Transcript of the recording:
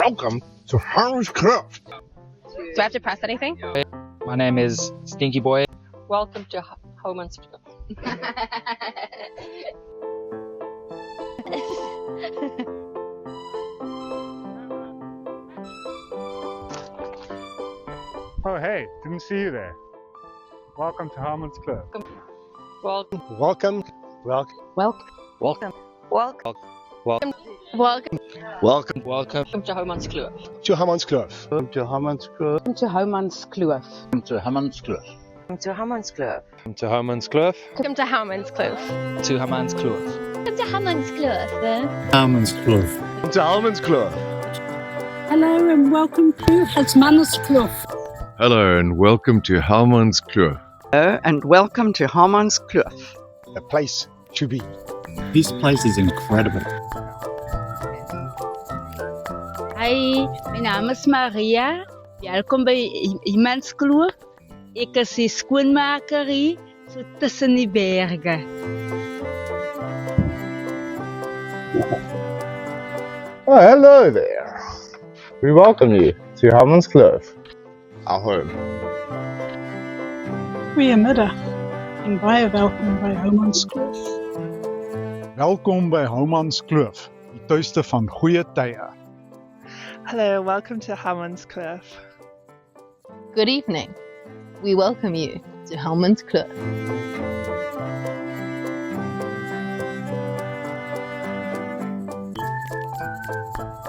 Welcome to Harmon's Club. Do I have to press anything? My name is Stinky Boy. Welcome to Harmon's Club. Oh, hey, didn't see you there. Welcome to Harmon's Club. Welcome. Welcome. Welcome. Welcome. Welcome. Welcome Welcome to Harmon's Club. to Harmon's Club. To Harmon's Kloof. To Harmon's Kloof. To Harmon's Kloof. To Harmon's Kloof. To Harmon's Club. Welcome to Harmon's Kloof. To Harmon's Club. Welcome to Harmon's Kloof. Harmon's Kloof. To Harmon's Club. Hello and welcome to Harmon's Kloof. Hello and welcome to Harmon's Kloof. Hello and welcome to Harmon's Kloof. The place to be. This place is incredible. Hi, my naam is Maria. Welkom by Harmon's Kloof. Ek is die skoonmaker hier, so tussen die berge. Oh, hello there. We welcome you to Harmon's Club, our home. Goeiemiddag en baie welkom by Harmon's Kloof. Welkom by Harmon's Kloof, die tuiste van goeie tye. Hello, welcome to Harmon's Kloof. Good evening. We welcome you to Harmon's Kloof.